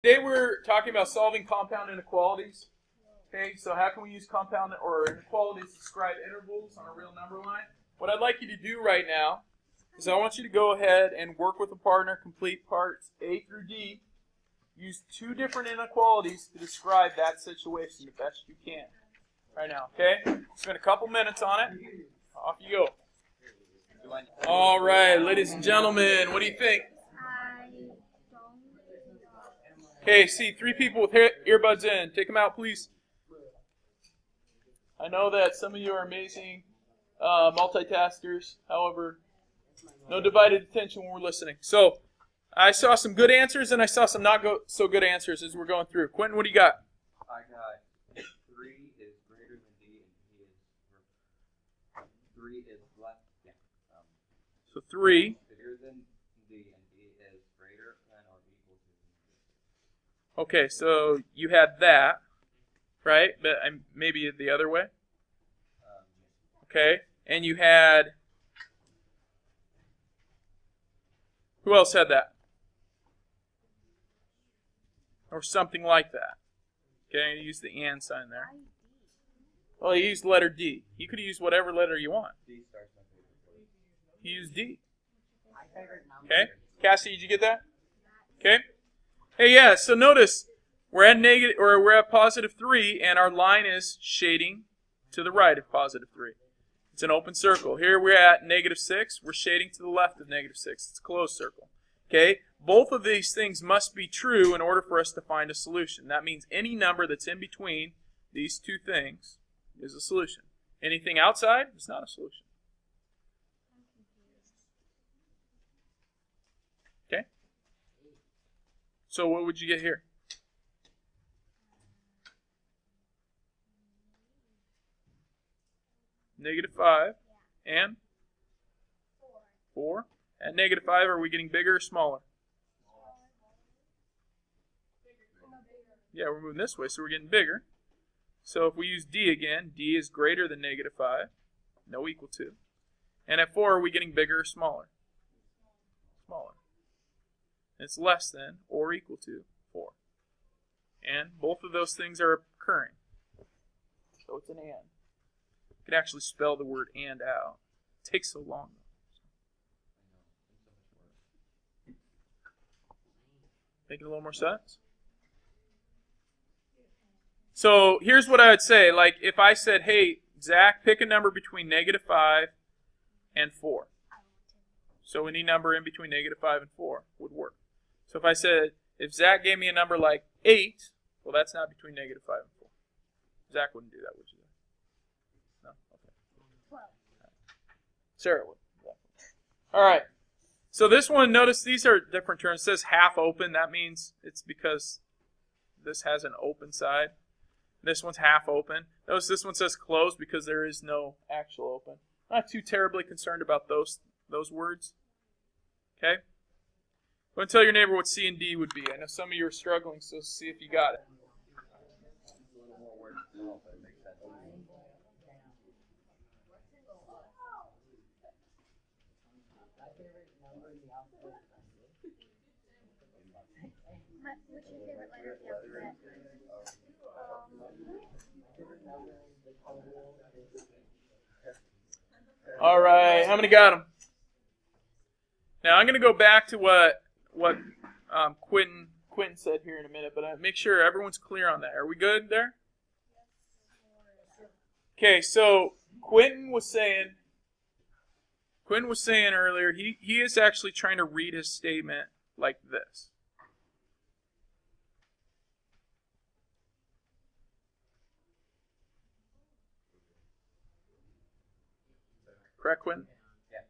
Today we're talking about solving compound inequalities. Okay, so how can we use compound or inequalities to describe intervals on a real number line? What I'd like you to do right now is I want you to go ahead and work with a partner, complete parts A through D. Use two different inequalities to describe that situation the best you can. Right now, okay? Spend a couple minutes on it. Off you go. All right, ladies and gentlemen, what do you think? Okay, see, 3 people with earbuds in. Take them out, please. I know that some of you are amazing multitaskers. However, no divided attention when we're listening. So, I saw some good answers and I saw some not so good answers as we're going through. Quentin, what do you got? I got 3 is greater than D and 3 is less. Yeah. So 3. Bigger than D and D is greater than or equal to. Okay, so you had that, right? But maybe the other way. Okay, and you had. Who else had that? Or something like that. Okay, use the and sign there. Well, he used letter D. You could use whatever letter you want. D starts my favorite. He used D. Okay, Cassie, did you get that? Okay. Hey, yeah. So notice we're at positive 3, and our line is shading to the right of positive 3. It's an open circle. Here we're at negative 6. We're shading to the left of negative 6. It's a closed circle. Okay? Both of these things must be true in order for us to find a solution. That means any number that's in between these two things is a solution. Anything outside is not a solution. Okay? So what would you get here? Negative 5 and 4. At negative 5, are we getting bigger or smaller? Yeah, we're moving this way, so we're getting bigger. So if we use D again, D is greater than negative 5. No, equal to. And at 4, are we getting bigger or smaller? Smaller. It's less than or equal to 4. And both of those things are occurring. So it's an and. You can actually spell the word and out. It takes so long. Making a little more sense? So here's what I would say. Like if I said, hey, Zach, pick a number between negative 5 and 4. So any number in between negative 5 and 4 would work. So if I said, if Zach gave me a number like 8, well, that's not between negative 5 and 4. Zach wouldn't do that, would you? No? Okay. 12. Sarah would. Yeah. All right. So this one, notice these are different terms. It says half open. That means it's because this has an open side. This one's half open. Notice this one says closed because there is no actual open. Not too terribly concerned about those words. Okay? Go and tell your neighbor what C and D would be. I know some of you are struggling, so see if you got it. What's your favorite letter of the alphabet? All right, how many got them? Now I'm going to go back to what Quentin said here in a minute, but make sure everyone's clear on that. Are we good there? Okay, so Quentin was saying earlier he is actually trying to read his statement like this. Correct, Quentin? Yeah.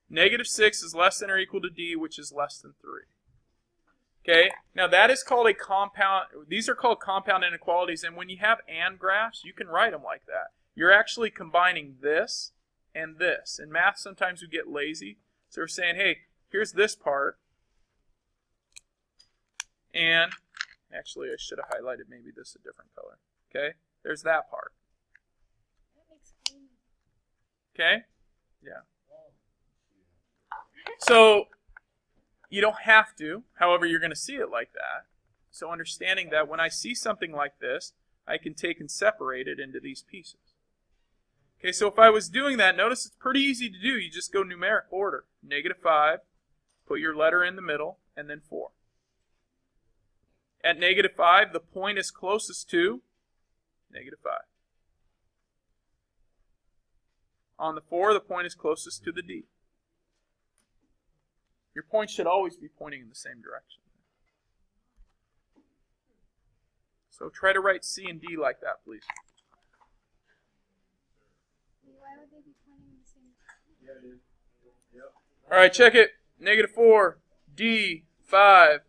Negative 6 is less than or equal to D, which is less than 3. Okay, now that is called a compound. These are called compound inequalities, and when you have and graphs, you can write them like that. You're actually combining this and this. In math, sometimes we get lazy, so we're saying, hey, here's this part, and actually I should have highlighted maybe this a different color. Okay, there's that part. Okay? Yeah. So, you don't have to. However, you're going to see it like that. So understanding that when I see something like this, I can take and separate it into these pieces. Okay, so if I was doing that, notice it's pretty easy to do. You just go numeric order. -5, put your letter in the middle, and then 4. At -5, the point is closest to -5. On the 4, the point is closest to the D. Your point should always be pointing in the same direction. So try to write C and D like that, please. Why would they be pointing in the same? Yeah, dude. Yep. All right, check it. -4, D, 5.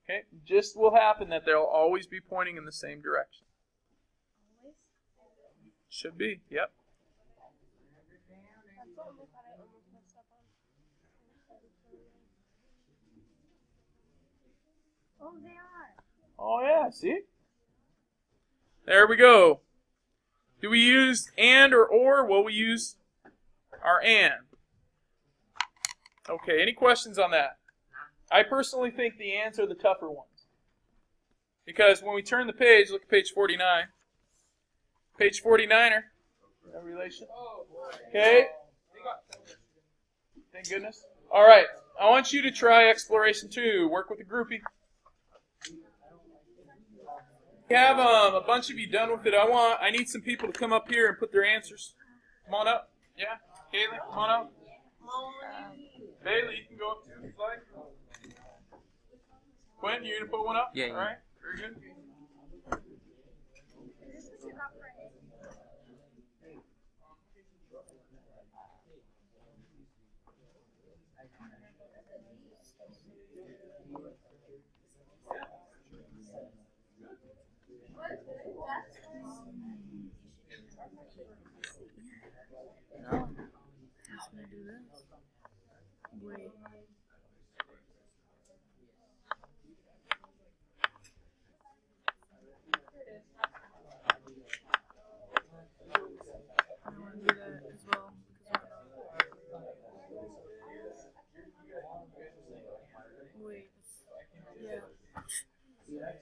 Okay, just will happen that they'll always be pointing in the same direction. Always? Should be, yep. That's what I almost messed up on. Oh, they are. Oh, yeah, see? There we go. Do we use and or? Well, we use our and. Okay, any questions on that? I personally think the ands are the tougher ones. Because when we turn the page, look at page 49. Page 49er. No relation. Okay. Thank goodness. All right. I want you to try exploration 2. Work with a groupie. We have a bunch of you done with it. I need some people to come up here and put their answers. Come on up. Yeah. Kaylee, come on up. Bailey, you can go up too if you'd like. Quentin, you gonna put one up? Yeah. All right. Very good. Is this what you got for it? No. It's gonna do this. Wait. I want to do that as well. Wait. Yeah.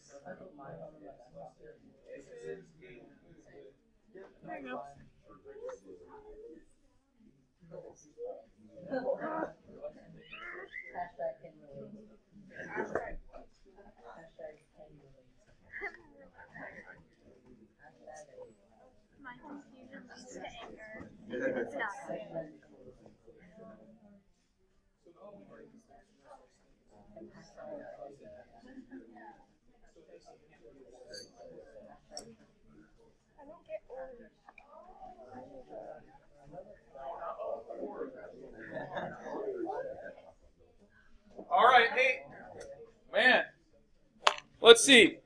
There you go. My confusion leads to anger. It's not good. I don't get orange. All right. Hey, man. Let's see.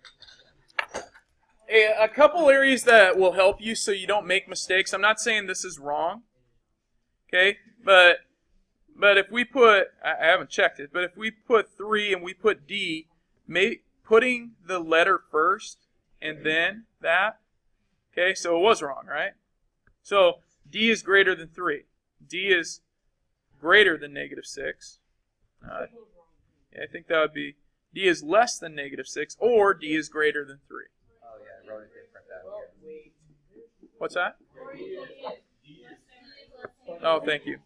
A couple areas that will help you so you don't make mistakes. I'm not saying this is wrong. Okay? But if we put, I haven't checked it, but if we put 3 and we put D, putting the letter first and then that, okay, so it was wrong, right? So D is greater than 3. D is greater than -6. Yeah, I think that would be D is less than -6 or D is greater than 3. Oh, yeah, I wrote it different down here. What's that? Oh, thank you.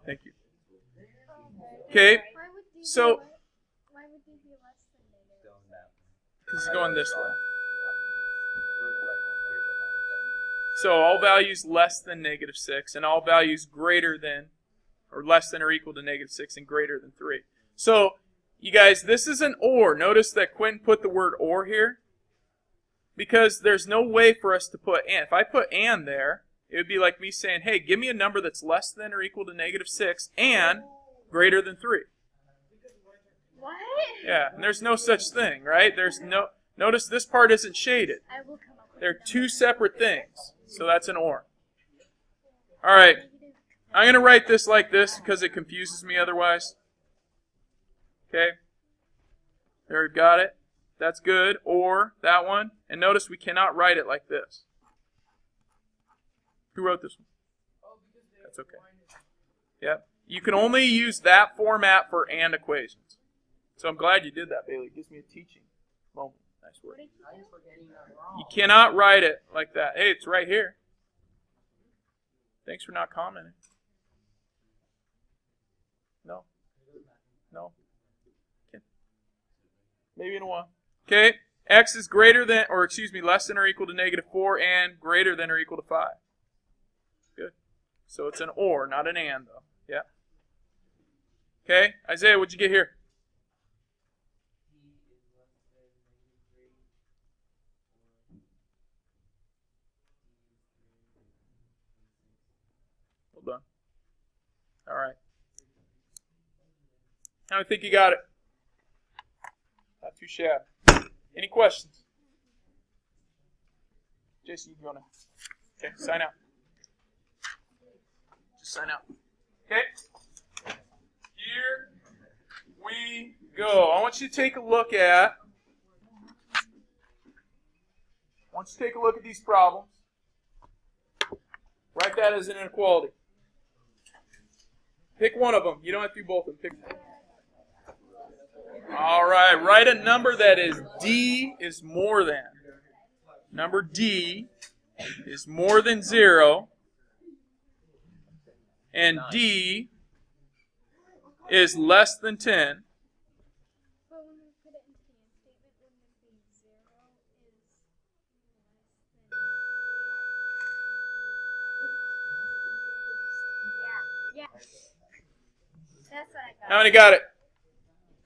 Thank you. Okay, Why would D so- be why would D be less than negative? Still in that. this is going this way. I wrote it right down here, but not So all values less than -6 and all values greater than or less than or equal to -6 and greater than 3. So, you guys, this is an or. Notice that Quinn put the word or here because there's no way for us to put and. If I put and there, it would be like me saying, hey, give me a number that's less than or equal to -6 and greater than 3. What? Yeah, and there's no such thing, right? Notice this part isn't shaded. I will come up with They're a two number. separate things. So that's an or. All right. Negative. I'm going to write this like this because it confuses me otherwise. Okay? There, we've got it. That's good. Or that one. And notice we cannot write it like this. Who wrote this one? That's okay. Yep. You can only use that format for and equations. So I'm glad you did that, Bailey. It gives me a teaching moment. Nice work. You cannot write it like that. Hey, it's right here. Thanks for not commenting. No. No. Okay. Maybe in a while. Okay. X is greater than, or excuse me, less than or equal to -4 and greater than or equal to 5. Good. So it's an or, not an and, though. Yeah. Okay. Isaiah, what'd you get here? Well done. All right. Now I think you got it. Not too shabby. Any questions? Jason, you go now. Okay, sign out. Just sign out. Okay. Here we go. I want you to take a look at. These problems. Write that as an inequality. Pick one of them. You don't have to do both of them. Pick one. All right. Write a number that is D is more than. Number D is more than 0. And D is less than 10. But when we put it into the end statement, wouldn't it be 0 is less than? Yeah. That's what I got. How many got it?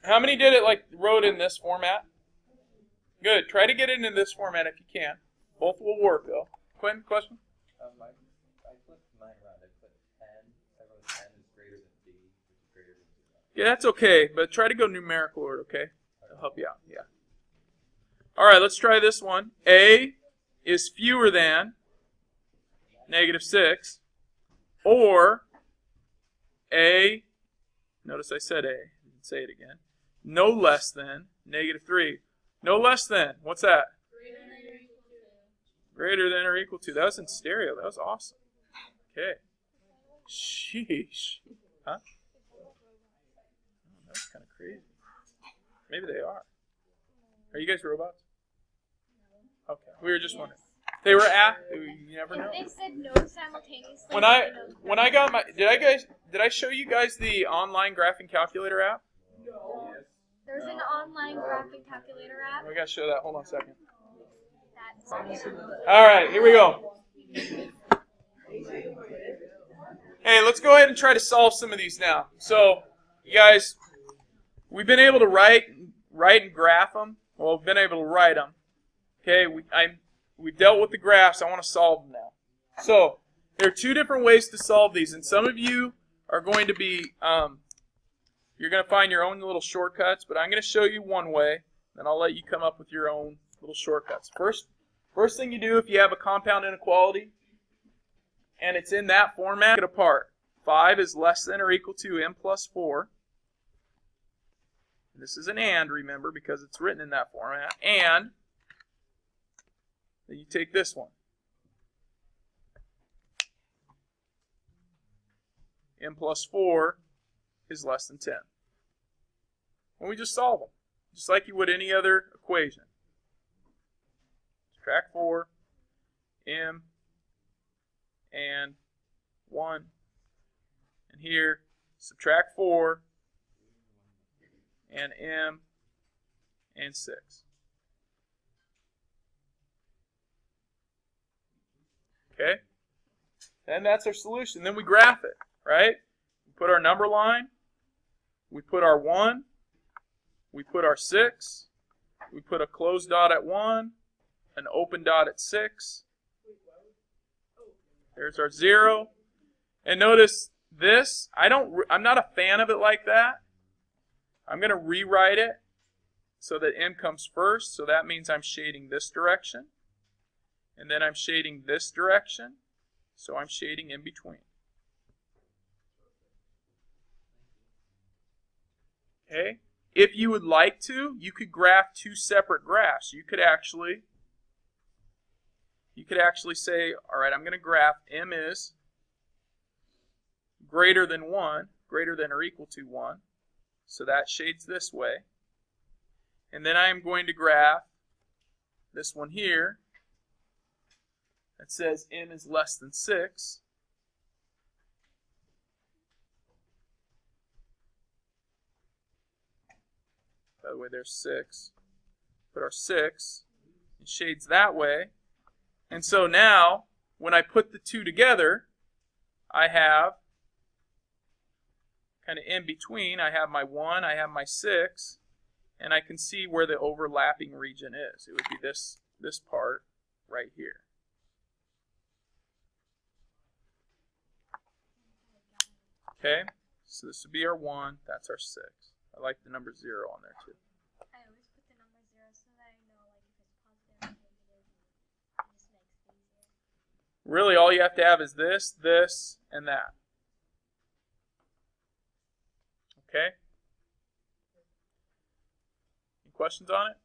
How many did it wrote in this format? Good. Try to get it in this format if you can. Both will work though. Quinn, question? I flipped mine around. I put 10. I wrote 10 is greater than D, which is greater than 0. Yeah, that's okay, but try to go numerical order, okay? It'll help you out. Yeah. All right, let's try this one. A is fewer than -6, or A, notice I said A, I didn't say it again, no less than -3. No less than, what's that? Greater than or equal to. That was in stereo. That was awesome. Okay. Sheesh. Huh? Oh, that's kind of crazy. Maybe they are. Are you guys robots? Okay. We were just wondering. They were you never know. If they said no simultaneously. When I got my did I show you guys the online graphing calculator app? No. There's an online graphing calculator app. We gotta show that. Hold on a second. That's All right, here we go. Hey, let's go ahead and try to solve some of these now. So, you guys, we've been able to write and graph them. Well, we've been able to write them. Okay, we've dealt with the graphs. I want to solve them now. So, there are two different ways to solve these, and some of you are going to be, you're going to find your own little shortcuts, but I'm going to show you one way, then I'll let you come up with your own little shortcuts. First thing you do if you have a compound inequality, and it's in that format, get apart. 5 is less than or equal to m plus 4. This is an and, remember, because it's written in that format. And then you take this one. M plus 4 is less than 10. And we just solve them, just like you would any other equation. Subtract 4, m, and 1. And here, subtract 4, and m, and 6. Okay? And that's our solution. Then we graph it, right? We put our number line, we put our 1, we put our 6, we put a closed dot at 1, an open dot at 6. There's our 0. And notice this, I'm not a fan of it like that. I'm going to rewrite it so that m comes first. So that means I'm shading this direction. And then I'm shading this direction. So I'm shading in between. Okay? If you would like to, you could graph two separate graphs. You could actually say, all right, I'm going to graph m is greater than 1, greater than or equal to 1. So that shades this way. And then I am going to graph this one here that says m is less than 6. By the way, there's 6. Put our 6. It shades that way. And so now, when I put the two together, I have kind of in between, I have my 1, I have my 6, and I can see where the overlapping region is. It would be this part right here. Okay, so this would be our 1, that's our 6. I like the number 0 on there too. I always put the number 0 so that I know like if it's positive or negative. It just makes it easier. Really, all you have to have is this, this, and that. Okay? Any questions on it?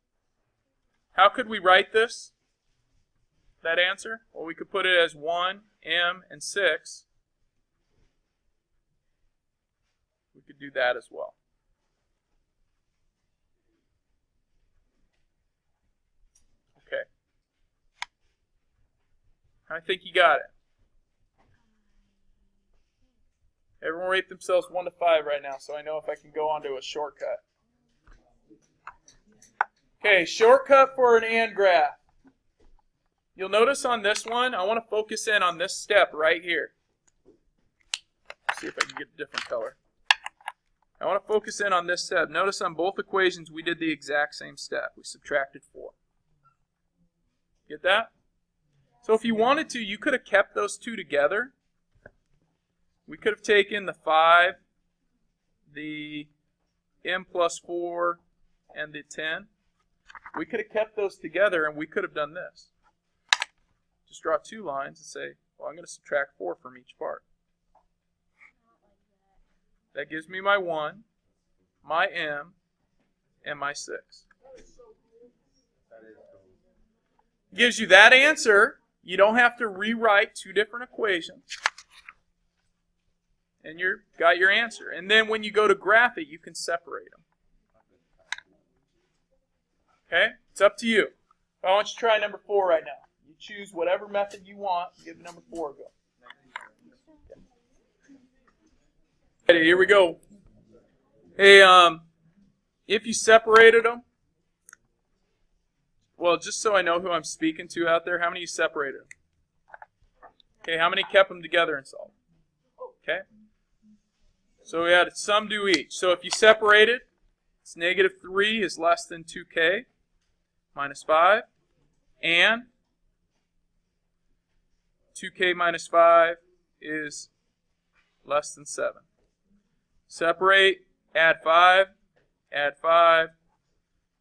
How could we write this? That answer? Well, we could put it as 1, m, and 6. We could do that as well. Okay. I think you got it. Everyone rate themselves 1 to 5 right now, so I know if I can go on to a shortcut. Okay, shortcut for an and graph. You'll notice on this one, I want to focus in on this step right here. Let's see if I can get a different color. I want to focus in on this step. Notice on both equations we did the exact same step. We subtracted 4. Get that? So if you wanted to, you could have kept those two together. We could have taken the 5, the m plus 4, and the 10. We could have kept those together and we could have done this. Just draw 2 lines and say, well, I'm going to subtract 4 from each part. That gives me my 1, my m, and my 6. Gives you that answer. You don't have to rewrite 2 different equations. And you've got your answer. And then when you go to graph it, you can separate them. Okay? It's up to you. I want you to try number 4 right now. You choose whatever method you want. Give number 4 a go. Okay, here we go. Hey, if you separated them, well, just so I know who I'm speaking to out there, how many of you separated them? Okay, how many kept them together and solved? Okay. So we had some do each. So if you separate it, it's -3 is less than 2k minus 5, and 2k minus 5 is less than 7. Separate, add 5,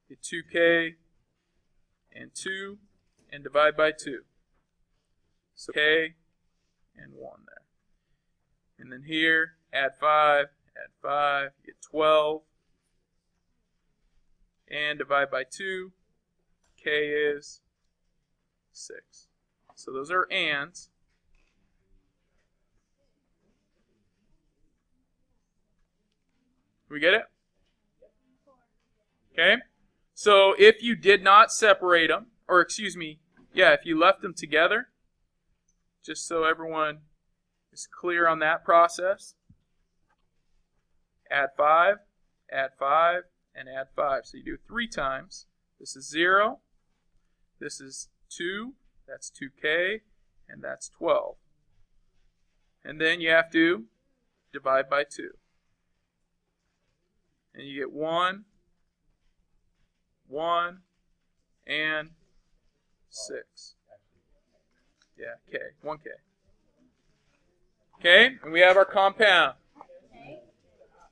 get 2k and 2, and divide by 2. So k and 1 there. And then here, add 5, get 12, and divide by 2, k is 6. So those are ands. We get it? Okay? So if you did not separate them, or excuse me, yeah, if you left them together, just so everyone is clear on that process, add 5, and add 5. So you do it 3 times. This is 0, this is 2, that's 2k, and that's 12. And then you have to divide by 2. And you get 1, and 6. Yeah, k, 1k. Okay, and we have our compound.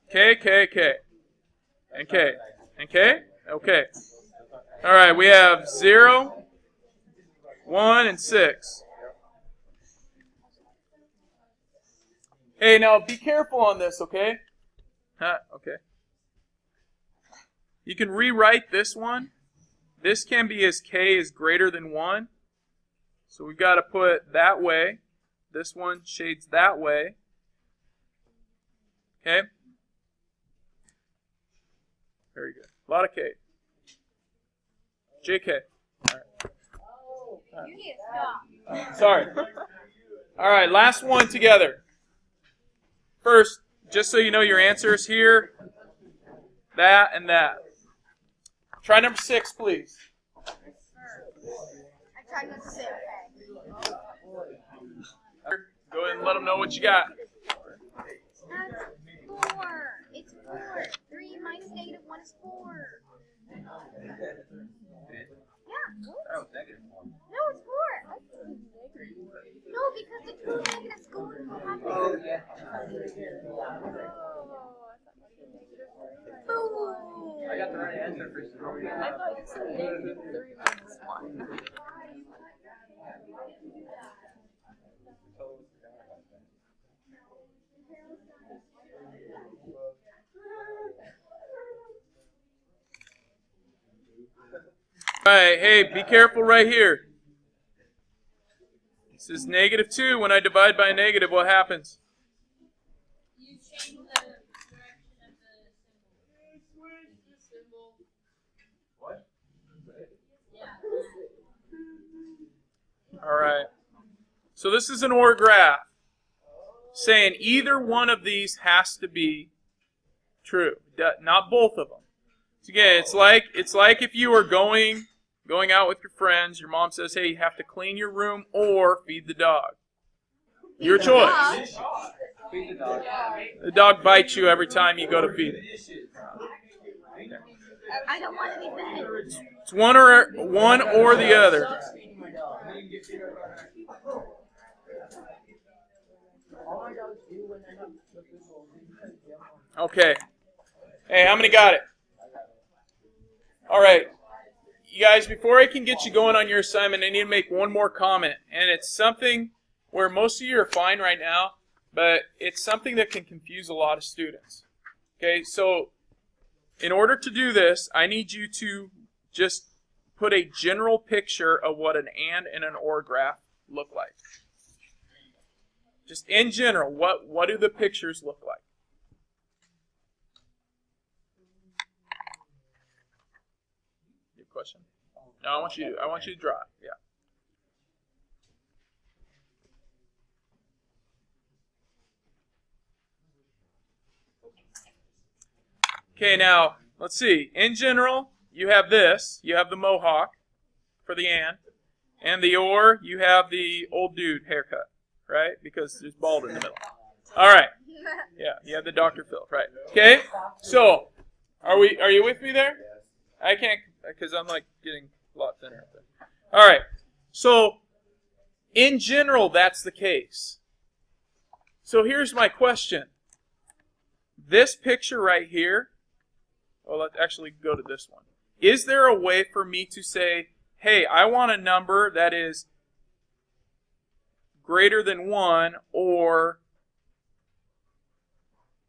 K, K, K. And K. And K? Okay. All right, we have 0, 1, and 6. Hey, now be careful on this, okay? Okay. You can rewrite this one. This can be as k is greater than 1. So we've got to put that way. This one shades that way. Okay? Very good. A lot of K. JK. All right. You need to stop. Sorry. All right, last one together. First, just so you know your answers here, that and that. Try number 6, please. I tried not to say okay. Go ahead and let them know what you got. That's 4. It's 4. 3 minus -1 is 4. Yeah. That was negative 1. No, it's 4. No, because the 2 negatives go into the half. Oh, yeah. Boom. I got the right answer for sure. I thought you said -3 minus 1. All right, hey, be careful right here. This is -2. When I divide by a negative, what happens? You change the direction of the symbol. What? All right. So this is an OR graph saying either one of these has to be true, not both of them. So again, it's like if you are going out with your friends, your mom says, "Hey, you have to clean your room or feed the dog." Your choice. Feed the dog. The dog bites you every time you go to feed it. I don't want to be fed. It's one or the other. Okay. Hey, how many got it? All right. You guys, before I can get you going on your assignment, I need to make one more comment. And it's something where most of you are fine right now, but it's something that can confuse a lot of students. Okay, so in order to do this, I need you to just put a general picture of what an and an OR graph look like. Just in general, what do the pictures look like? Good question. No, I want you to draw it. Yeah. Okay, now let's see. In general, you have this. You have the mohawk for the and the OR, you have the old dude haircut, right? Because there's bald in the middle. All right. Yeah, you have the Dr. Phil, right? Okay. So, are you with me there? I can't because I'm like getting a lot thinner up there. All right. So, in general, that's the case. So here's my question. This picture right here. Well, let's actually go to this one. Is there a way for me to say, hey, I want a number that is greater than 1 or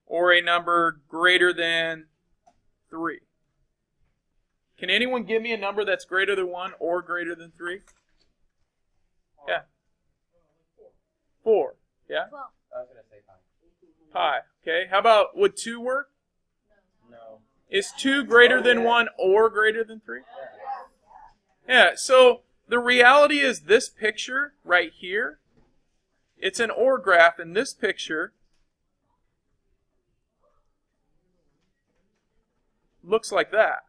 a number greater than 3? Can anyone give me a number that's greater than 1 or greater than 3? Yeah. 4. Yeah? Well, I was going to say pi. Pi. Okay. How about, would 2 work? No. Is 2 greater than 1 or greater than 3? Yeah, so the reality is this picture right here, it's an OR graph, and this picture looks like that.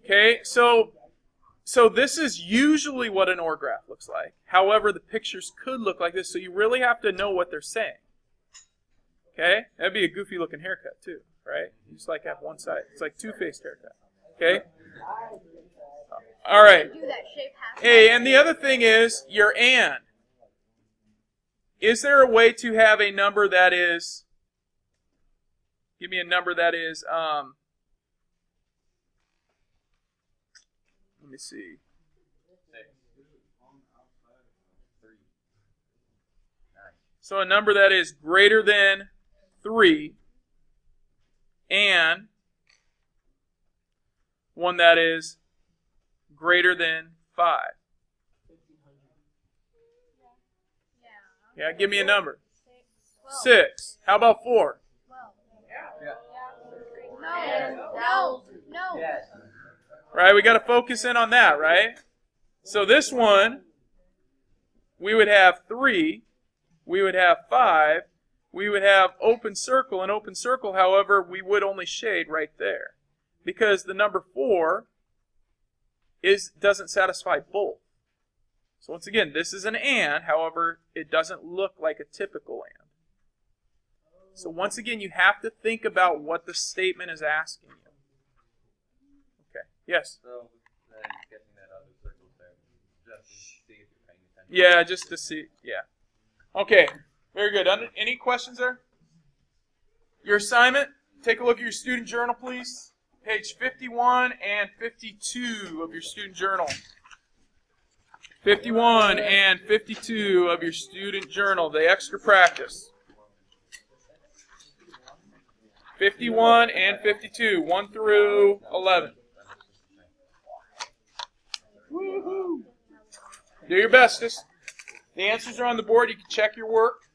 Okay, so this is usually what an OR graph looks like. However, the pictures could look like this, so you really have to know what they're saying. Okay, that'd be a goofy looking haircut too, right? You just like have one side. It's like two-faced haircut. Okay. All right. do that shape half. Hey, and the other thing is your and. Is there a way to have a number that is? Give me a number that is. Let me see. 6. 3. 9. So a number that is greater than 3 and one that is greater than 5. Yeah, give me a number. 6. How about 4? 12. No. Yes. Right, we got to focus in on that, right? So this one, we would have 3, we would have 5, we would have open circle. And open circle, however, we would only shade right there. Because the number 4 doesn't satisfy both. So once again, this is an and, however, it doesn't look like a typical and. So once again, you have to think about what the statement is asking you. Okay, yes? So then getting that other circle there, just to see if you're paying attention. Yeah, just to see, yeah. Okay, very good. Any questions there? Your assignment, take a look at your student journal, please. Page 51 and 52 of your student journal. 51 and 52 of your student journal, the extra practice. 51 and 52, 1 through 11. Woo-hoo. Do your best. The answers are on the board. You can check your work.